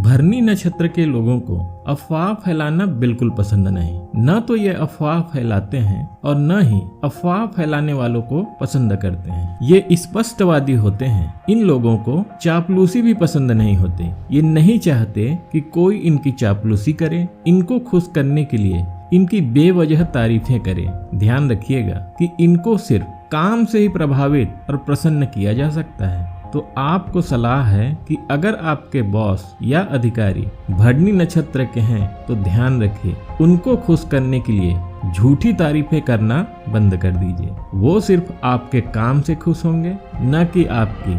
भरणी नक्षत्र के लोगों को अफवाह फैलाना बिल्कुल पसंद नहीं। न तो ये अफवाह फैलाते हैं और न ही अफवाह फैलाने वालों को पसंद करते हैं। ये स्पष्टवादी होते हैं। इन लोगों को चापलूसी भी पसंद नहीं होती। ये नहीं चाहते कि कोई इनकी चापलूसी करे। इनको खुश करने के लिए इनकी बेवजह तारीफें करे। ध्यान रखिएगा कि इनको सिर्फ काम से ही प्रभावित और प्रसन्न किया जा सकता है। तो आपको सलाह है कि अगर आपके बॉस या अधिकारी भरणी नक्षत्र के हैं तो ध्यान रखिए, उनको खुश करने के लिए झूठी तारीफें करना बंद कर दीजिए। वो सिर्फ आपके काम से खुश होंगे, न कि आपकी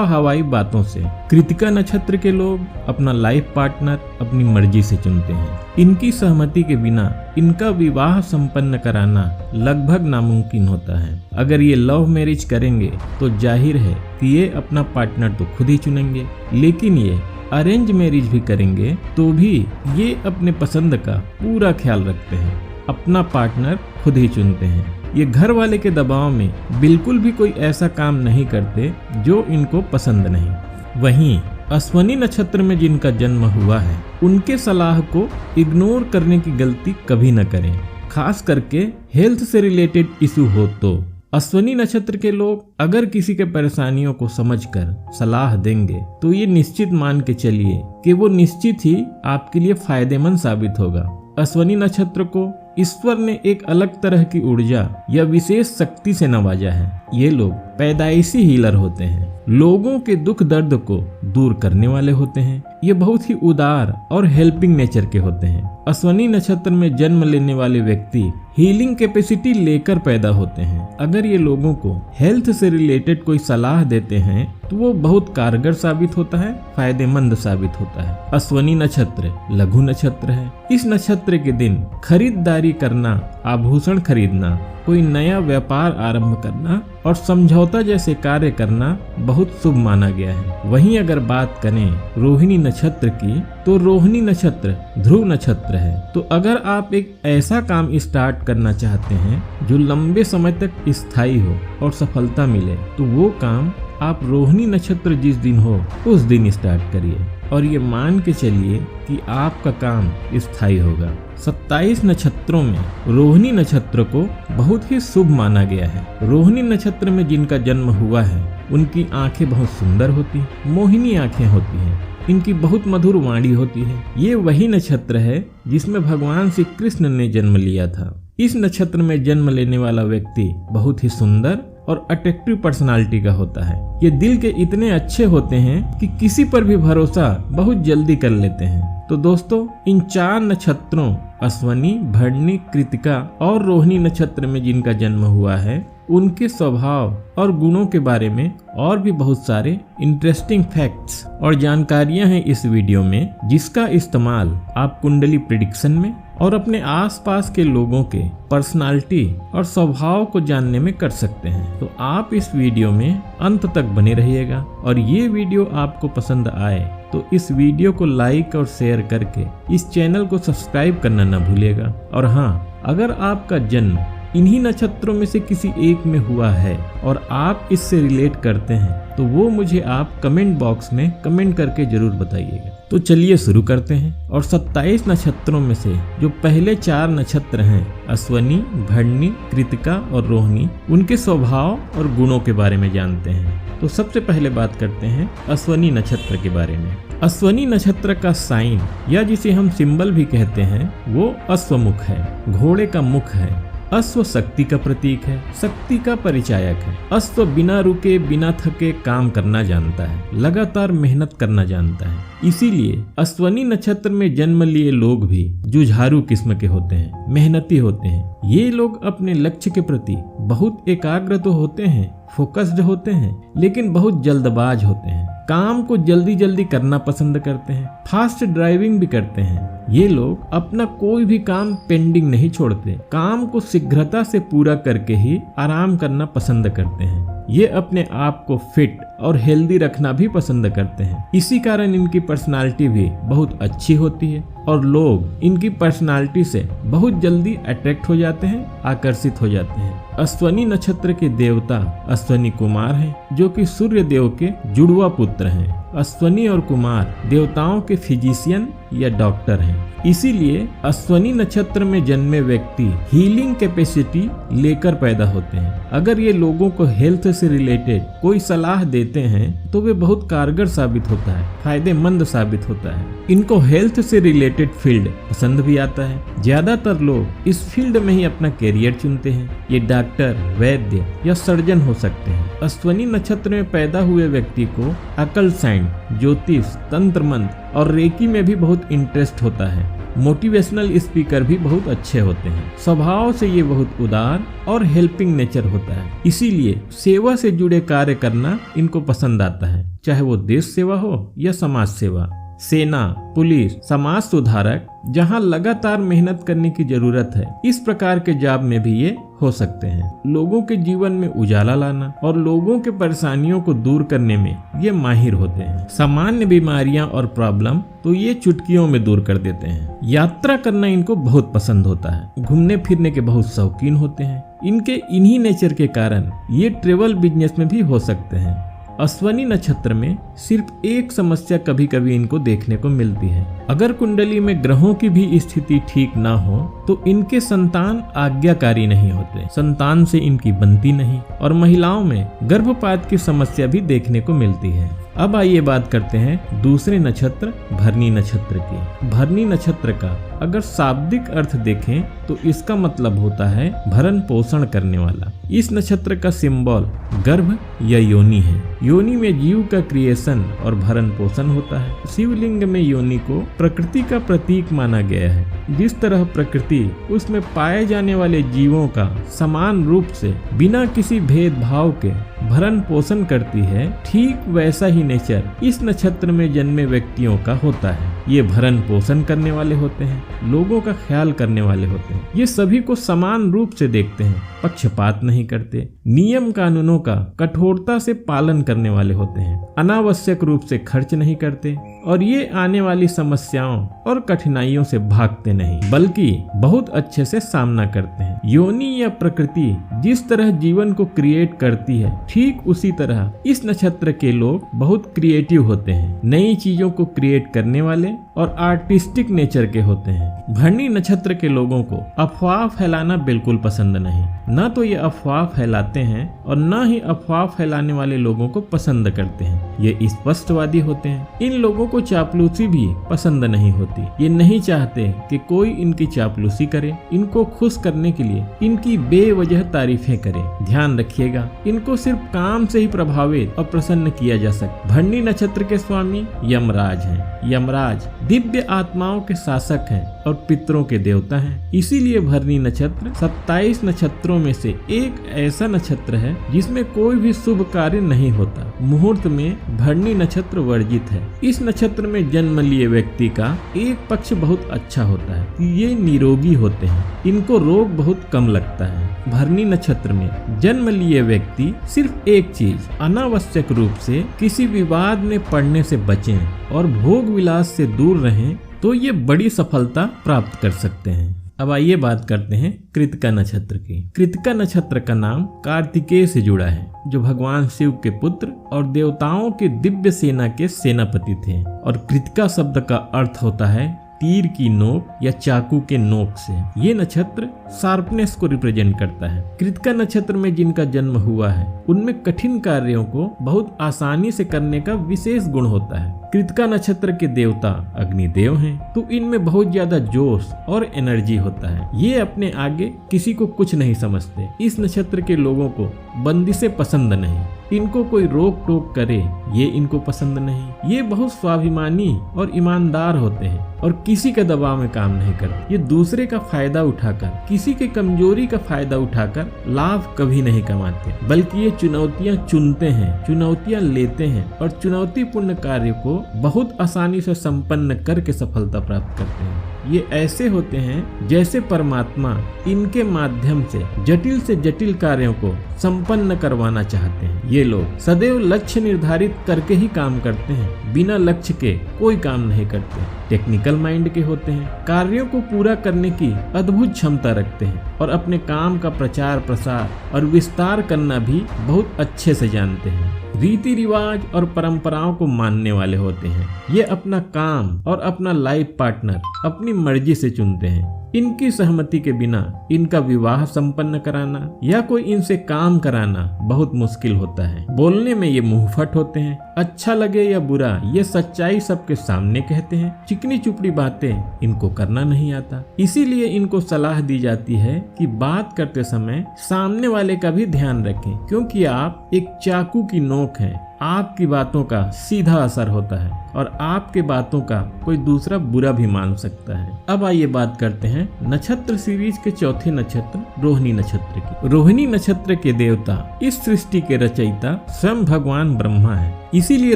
हवाई बातों से। कृतिका नक्षत्र के लोग अपना लाइफ पार्टनर अपनी मर्जी से चुनते हैं। इनकी सहमति के बिना इनका विवाह संपन्न कराना लगभग नामुमकिन होता है। अगर ये लव मैरिज करेंगे तो जाहिर है कि ये अपना पार्टनर तो खुद ही चुनेंगे, लेकिन ये अरेंज मैरिज भी करेंगे तो भी ये अपने पसंद का पूरा ख्याल रखते हैं। अपना पार्टनर खुद ही चुनते हैं। ये घर वाले के दबाव में बिल्कुल भी कोई ऐसा काम नहीं करते जो इनको पसंद नहीं। वहीं अश्वनी नक्षत्र में जिनका जन्म हुआ है, उनके सलाह को इग्नोर करने की गलती कभी न करें। खास करके हेल्थ से रिलेटेड इशू हो तो अश्वनी नक्षत्र के लोग अगर किसी के परेशानियों को समझकर सलाह देंगे तो ये निश्चित मान के चलिए कि वो निश्चित ही आपके लिए फायदेमंद साबित होगा। अश्वनी नक्षत्र को ईश्वर ने एक अलग तरह की ऊर्जा या विशेष शक्ति से नवाजा है। ये लोग पैदाइशी हीलर होते हैं। लोगों के दुख दर्द को दूर करने वाले होते हैं। ये बहुत ही उदार और हेल्पिंग नेचर के होते हैं। अश्वनी नक्षत्र में जन्म लेने वाले व्यक्ति हीलिंग कैपेसिटी लेकर पैदा होते हैं। अगर ये लोगों को हेल्थ से रिलेटेड कोई सलाह देते हैं तो वो बहुत कारगर साबित होता है, फायदेमंद साबित होता है। अश्वनी नक्षत्र लघु नक्षत्र है। इस नक्षत्र के दिन खरीदारी करना, आभूषण खरीदना, कोई नया व्यापार आरंभ करना और समझौता जैसे कार्य करना बहुत शुभ माना गया है। वहीं अगर बात करें रोहिणी नक्षत्र की, तो रोहिणी नक्षत्र ध्रुव नक्षत्र है। तो अगर आप एक ऐसा काम स्टार्ट करना चाहते हैं जो लंबे समय तक स्थायी हो और सफलता मिले, तो वो काम आप रोहिणी नक्षत्र जिस दिन हो उस दिन स्टार्ट करिए और ये मान के चलिए कि आपका काम स्थायी होगा। 27 नक्षत्रों में रोहिणी नक्षत्र को बहुत ही शुभ माना गया है। रोहिणी नक्षत्र में जिनका जन्म हुआ है, उनकी आंखें बहुत सुंदर होती, मोहिनी आंखें होती हैं। इनकी बहुत मधुर वाणी होती है। ये वही नक्षत्र है जिसमें भगवान श्री कृष्ण ने जन्म लिया था। इस नक्षत्र में जन्म लेने वाला व्यक्ति बहुत ही सुंदर और अट्रैक्टिव पर्सनालिटी का होता है। ये दिल के इतने अच्छे होते हैं कि किसी पर भी भरोसा बहुत जल्दी कर लेते हैं। तो दोस्तों, इन 4 नक्षत्रों अश्वनी, भरणी, कृतिका और रोहिणी नक्षत्र में जिनका जन्म हुआ है, उनके स्वभाव और गुणों के बारे में और भी बहुत सारे इंटरेस्टिंग फैक्ट्स और जानकारियां हैं इस वीडियो में, जिसका इस्तेमाल आप कुंडली प्रेडिक्शन में और अपने आसपास के लोगों के पर्सनालिटी और स्वभाव को जानने में कर सकते हैं। तो आप इस वीडियो में अंत तक बने रहिएगा और ये वीडियो आपको पसंद आए तो इस वीडियो को लाइक और शेयर करके इस चैनल को सब्सक्राइब करना न भूलिएगा। और हाँ, अगर आपका जन्म इन्हीं नक्षत्रों में से किसी एक में हुआ है और आप इससे रिलेट करते हैं तो वो मुझे आप कमेंट बॉक्स में कमेंट करके जरूर बताइएगा। तो चलिए शुरू करते हैं और 27 नक्षत्रों में से जो पहले 4 नक्षत्र हैं, अश्वनी, भरणी, कृतिका और रोहिणी, उनके स्वभाव और गुणों के बारे में जानते हैं। तो सबसे पहले बात करते हैं अश्वनी नक्षत्र के बारे में। अश्वनी नक्षत्र का साइन या जिसे हम सिंबल भी कहते हैं वो अश्वमुख है। घोड़े का मुख है। अश्व शक्ति का प्रतीक है, शक्ति का परिचायक है। अश्व बिना रुके बिना थके काम करना जानता है, लगातार मेहनत करना जानता है। इसीलिए अश्वनी नक्षत्र में जन्म लिए लोग भी जुझारू किस्म के होते हैं, मेहनती होते हैं। ये लोग अपने लक्ष्य के प्रति बहुत एकाग्र तो होते हैं, फोकस्ड होते हैं, लेकिन बहुत जल्दबाज होते हैं। काम को जल्दी जल्दी करना पसंद करते हैं, फास्ट ड्राइविंग भी करते हैं। ये लोग अपना कोई भी काम पेंडिंग नहीं छोड़ते, काम को शीघ्रता से पूरा करके ही आराम करना पसंद करते हैं। ये अपने आप को फिट और हेल्दी रखना भी पसंद करते हैं। इसी कारण इनकी पर्सनालिटी भी बहुत अच्छी होती है। और लोग इनकी पर्सनालिटी से बहुत जल्दी अट्रैक्ट हो जाते हैं, आकर्षित हो जाते हैं। अश्वनी नक्षत्र के देवता अश्वनी कुमार हैं, जो कि सूर्य देव के जुड़वा पुत्र हैं। अश्वनी और कुमार देवताओं के फिजिशियन या डॉक्टर हैं। इसीलिए अश्वनी नक्षत्र में जन्मे व्यक्ति हीलिंग कैपेसिटी लेकर पैदा होते हैं। अगर ये लोगों को हेल्थ से रिलेटेड कोई सलाह देते हैं तो वे बहुत कारगर साबित होता है, फायदेमंद साबित होता है। इनको हेल्थ से रिलेटेड फील्ड पसंद भी आता है। ज्यादातर लोग इस फील्ड में ही अपना कैरियर चुनते हैं। ये डॉक्टर, वैद्य या सर्जन हो सकते हैं। अश्वनी नक्षत्र में पैदा हुए व्यक्ति को अकल साइंस, ज्योतिष, तंत्र मंत्र और रेकी में भी बहुत इंटरेस्ट होता है। मोटिवेशनल स्पीकर भी बहुत अच्छे होते हैं। स्वभाव से ये बहुत उदार और हेल्पिंग नेचर होता है। इसीलिए सेवा से जुड़े कार्य करना इनको पसंद आता है, चाहे वो देश सेवा हो या समाज सेवा। सेना, पुलिस, समाज सुधारक, जहां लगातार मेहनत करने की जरूरत है, इस प्रकार के जॉब में भी ये हो सकते हैं। लोगों के जीवन में उजाला लाना और लोगों के परेशानियों को दूर करने में ये माहिर होते हैं। सामान्य बीमारियां और प्रॉब्लम तो ये चुटकियों में दूर कर देते हैं। यात्रा करना इनको बहुत पसंद होता है। घूमने फिरने के बहुत शौकीन होते हैं। इनके इन्हीं नेचर के कारण ये ट्रेवल बिजनेस में भी हो सकते हैं। अश्वनी नक्षत्र में सिर्फ एक समस्या कभी कभी इनको देखने को मिलती है। अगर कुंडली में ग्रहों की भी स्थिति ठीक ना हो तो इनके संतान आज्ञाकारी नहीं होते, संतान से इनकी बनती नहीं और महिलाओं में गर्भपात की समस्या भी देखने को मिलती है। अब आइए बात करते हैं दूसरे नक्षत्र भरणी नक्षत्र की। भरणी नक्षत्र का अगर शाब्दिक अर्थ देखें तो इसका मतलब होता है भरण पोषण करने वाला। इस नक्षत्र का सिंबल गर्भ या योनि है। योनि में जीव का क्रिएशन और भरण पोषण होता है। शिवलिंग में योनि को प्रकृति का प्रतीक माना गया है। जिस तरह प्रकृति उसमें पाए जाने वाले जीवों का समान रूप से बिना किसी भेदभाव के भरण पोषण करती है, ठीक वैसा ही नेचर इस नक्षत्र में जन्मे व्यक्तियों का होता है। ये भरण पोषण करने वाले होते हैं, लोगों का ख्याल करने वाले होते हैं। ये सभी को समान रूप से देखते हैं, पक्षपात नहीं करते, नियम कानूनों का कठोरता से पालन करने वाले होते हैं, अनावश्यक रूप से खर्च नहीं करते और ये आने वाली समस्याओं और कठिनाइयों से भागते नहीं, बल्कि बहुत अच्छे से सामना करते हैं। योनि या प्रकृति जिस तरह जीवन को क्रिएट करती है, ठीक उसी तरह इस नक्षत्र के लोग बहुत क्रिएटिव होते हैं, नई चीजों को क्रिएट करने वाले और आर्टिस्टिक नेचर के होते हैं। भरणी नक्षत्र के लोगों को अफवाह फैलाना बिल्कुल पसंद नहीं। न तो ये अफवाह फैलाते हैं और न ही अफवाह फैलाने वाले लोगों को पसंद करते हैं। ये स्पष्टवादी होते हैं। इन लोगों को चापलूसी भी पसंद नहीं होती। ये नहीं चाहते कि कोई इनकी चापलूसी करे। इनको खुश करने के लिए इनकी बेवजह तारीफें करे। ध्यान रखिएगा, इनको सिर्फ काम से ही प्रभावित और प्रसन्न किया जा सकता। भरणी नक्षत्र के स्वामी यमराज हैं। यमराज दिव्य आत्माओं के शासक हैं और पितरों के देवता हैं। इसीलिए भरणी नक्षत्र 27 नक्षत्रों में से एक ऐसा नक्षत्र है जिसमें कोई भी शुभ कार्य नहीं होता। मुहूर्त में भरणी नक्षत्र वर्जित है। इस नक्षत्र में जन्म लिए व्यक्ति का एक पक्ष बहुत अच्छा होता है। ये निरोगी होते हैं, इनको रोग बहुत कम लगता है। भरणी नक्षत्र में जन्म लिए व्यक्ति सिर्फ एक चीज, अनावश्यक रूप से किसी विवाद में पड़ने से बचें और भोग विलास से दूर रहें तो ये बड़ी सफलता प्राप्त कर सकते हैं। अब आइए बात करते हैं कृतिका नक्षत्र की। कृतिका नक्षत्र का नाम कार्तिकेय से जुड़ा है, जो भगवान शिव के पुत्र और देवताओं के दिव्य सेना के सेनापति थे। और कृतिका शब्द का अर्थ होता है तीर की नोक या चाकू के नोक से। ये नक्षत्र शार्पनेस को रिप्रेजेंट करता है। कृतिका नक्षत्र में जिनका जन्म हुआ है उनमें कठिन कार्यों को बहुत आसानी से करने का विशेष गुण होता है। कृतिका नक्षत्र के देवता अग्निदेव हैं, तो इनमें बहुत ज्यादा जोश और एनर्जी होता है। ये अपने आगे किसी को कुछ नहीं समझते। इस नक्षत्र के लोगों को बंदिशें पसंद नहीं। इनको कोई रोक टोक करे ये इनको पसंद नहीं। ये बहुत स्वाभिमानी और ईमानदार होते हैं और किसी के दबाव में काम नहीं करते। ये दूसरे का फायदा उठाकर, किसी के कमजोरी का फायदा उठाकर लाभ कभी नहीं कमाते, बल्कि ये चुनौतियां चुनते हैं, चुनौतियां लेते हैं और चुनौतीपूर्ण कार्य को बहुत आसानी से संपन्न करके सफलता प्राप्त करते हैं। ये ऐसे होते हैं जैसे परमात्मा इनके माध्यम से जटिल कार्यों को संपन्न करवाना चाहते हैं। ये लोग सदैव लक्ष्य निर्धारित करके ही काम करते हैं, बिना लक्ष्य के कोई काम नहीं करते। टेक्निकल माइंड के होते हैं, कार्यों को पूरा करने की अद्भुत क्षमता रखते हैं और अपने काम का प्रचार प्रसार और विस्तार करना भी बहुत अच्छे से जानते हैं। रीति रिवाज और परंपराओं को मानने वाले होते हैं। ये अपना काम और अपना लाइफ पार्टनर अपनी मर्जी से चुनते हैं। इनकी सहमति के बिना इनका विवाह संपन्न कराना या कोई इनसे काम कराना बहुत मुश्किल होता है। बोलने में ये मुंहफट होते हैं, अच्छा लगे या बुरा ये सच्चाई सबके सामने कहते हैं। चिकनी चुपड़ी बातें इनको करना नहीं आता, इसीलिए इनको सलाह दी जाती है कि बात करते समय सामने वाले का भी ध्यान रखें, क्योंकि आप एक चाकू की नोक हैं। आपकी बातों का सीधा असर होता है और आपके बातों का कोई दूसरा बुरा भी मान सकता है। अब आइए बात करते हैं नक्षत्र सीरीज के चौथे नक्षत्र रोहिणी नक्षत्र की। रोहिणी नक्षत्र के देवता इस सृष्टि के रचयिता स्वयं भगवान ब्रह्मा है। इसीलिए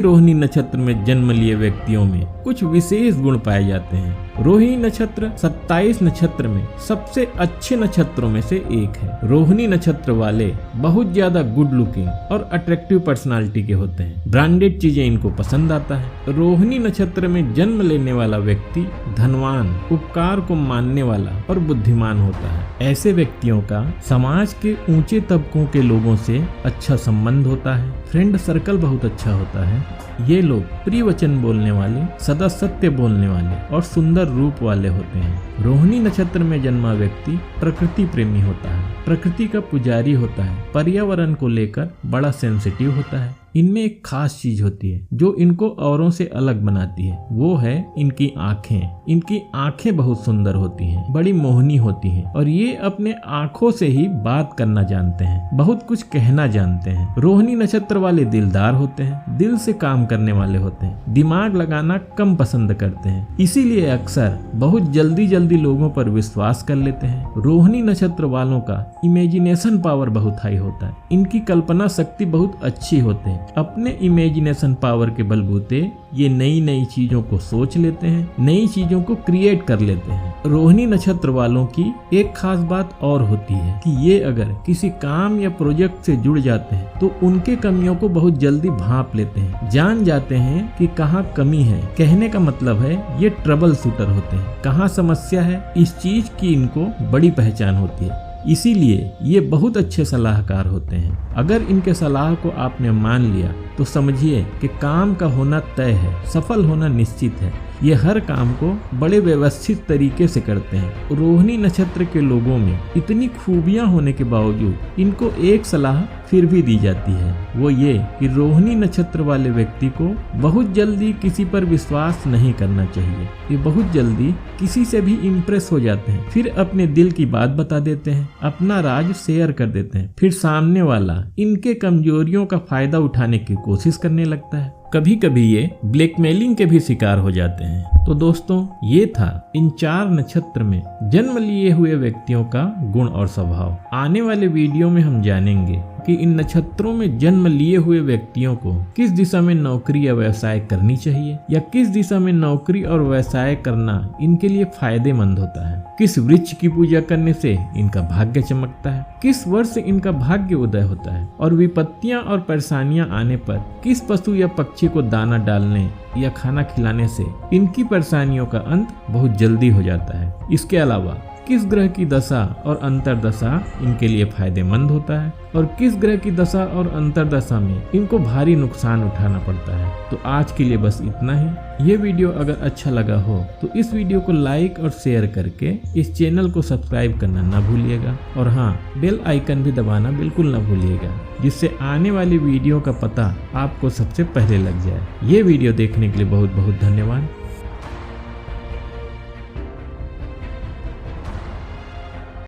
रोहिणी नक्षत्र में जन्म लिए व्यक्तियों में कुछ विशेष गुण पाए जाते हैं। रोहिणी नक्षत्र 27 नक्षत्र में सबसे अच्छे नक्षत्रों में से एक है। रोहिणी नक्षत्र वाले बहुत ज्यादा गुड लुकिंग और अट्रैक्टिव पर्सनालिटी के होते हैं। ब्रांडेड चीजें इनको पसंद आता है। रोहिणी नक्षत्र में जन्म लेने वाला व्यक्ति धनवान, उपकार को मानने वाला और बुद्धिमान होता है। ऐसे व्यक्तियों का समाज के ऊंचे तबकों के लोगों से अच्छा संबंध होता है। फ्रेंड सर्कल बहुत अच्छा होता है। ये लोग प्रिय वचन बोलने वाले, सदा सत्य बोलने वाले और सुंदर रूप वाले होते हैं। रोहिणी नक्षत्र में जन्मा व्यक्ति प्रकृति प्रेमी होता है, प्रकृति का पुजारी होता है, पर्यावरण को लेकर बड़ा सेंसिटिव होता है। इनमें एक खास चीज होती है जो इनको औरों से अलग बनाती है, वो है इनकी आंखें। इनकी आंखें बहुत सुंदर होती हैं, बड़ी मोहनी होती हैं और ये अपने आंखों से ही बात करना जानते हैं, बहुत कुछ कहना जानते हैं। रोहिणी नक्षत्र वाले दिलदार होते हैं, दिल से काम करने वाले होते हैं, दिमाग लगाना कम पसंद करते हैं, इसीलिए अक्सर बहुत जल्दी लोगों पर विश्वास कर लेते हैं। रोहिणी नक्षत्र वालों का इमेजिनेशन पावर बहुत हाई होता है। इनकी कल्पना शक्ति बहुत अच्छी होती है। अपने इमेजिनेशन पावर के बलबूते ये नई चीजों को सोच लेते हैं, नई चीजों को क्रिएट कर लेते हैं। रोहिणी नक्षत्र वालों की एक खास बात और होती है कि ये अगर किसी काम या प्रोजेक्ट से जुड़ जाते हैं तो उनके कमियों को बहुत जल्दी भांप लेते हैं, जान जाते हैं कि कहाँ कमी है। कहने का मतलब है ये ट्रबल शूटर होते हैं, कहाँ समस्या है इस चीज की इनको बड़ी पहचान होती है। इसीलिए ये बहुत अच्छे सलाहकार होते हैं। अगर इनके सलाह को आपने मान लिया तो समझिए कि काम का होना तय है, सफल होना निश्चित है। ये हर काम को बड़े व्यवस्थित तरीके से करते हैं। रोहिणी नक्षत्र के लोगों में इतनी खूबियां होने के बावजूद इनको एक सलाह फिर भी दी जाती है, वो ये कि रोहिणी नक्षत्र वाले व्यक्ति को बहुत जल्दी किसी पर विश्वास नहीं करना चाहिए। ये बहुत जल्दी किसी से भी इम्प्रेस हो जाते हैं, फिर अपने दिल की बात बता देते हैं, अपना राज शेयर कर देते हैं, फिर सामने वाला इनके कमजोरियों का फायदा उठाने की कोशिश करने लगता है। कभी कभी ये ब्लैकमेलिंग के भी शिकार हो जाते हैं। तो दोस्तों ये था इन 4 नक्षत्र में जन्म लिए हुए व्यक्तियों का गुण और स्वभाव। आने वाले वीडियो में हम जानेंगे कि इन नक्षत्रों में जन्म लिए हुए व्यक्तियों को किस दिशा में नौकरी या व्यवसाय करनी चाहिए, या किस दिशा में नौकरी और व्यवसाय करना इनके लिए फायदेमंद होता है, किस वृक्ष की पूजा करने से इनका भाग्य चमकता है, किस वर्ष इनका भाग्य उदय होता है, और विपत्तियां और परेशानियां आने पर किस पशु या पक्षी को दाना डालने या खाना खिलाने से इनकी परेशानियों का अंत बहुत जल्दी हो जाता है। इसके अलावा किस ग्रह की दशा और अंतर्दशा इनके लिए फायदेमंद होता है और किस ग्रह की दशा और अंतर्दशा में इनको भारी नुकसान उठाना पड़ता है। तो आज के लिए बस इतना ही। ये वीडियो अगर अच्छा लगा हो तो इस वीडियो को लाइक और शेयर करके इस चैनल को सब्सक्राइब करना ना भूलिएगा, और हाँ, बेल आइकन भी दबाना बिल्कुल ना भूलिएगा, जिससे आने वाली वीडियो का पता आपको सबसे पहले लग जाए। ये वीडियो देखने के लिए बहुत बहुत धन्यवाद।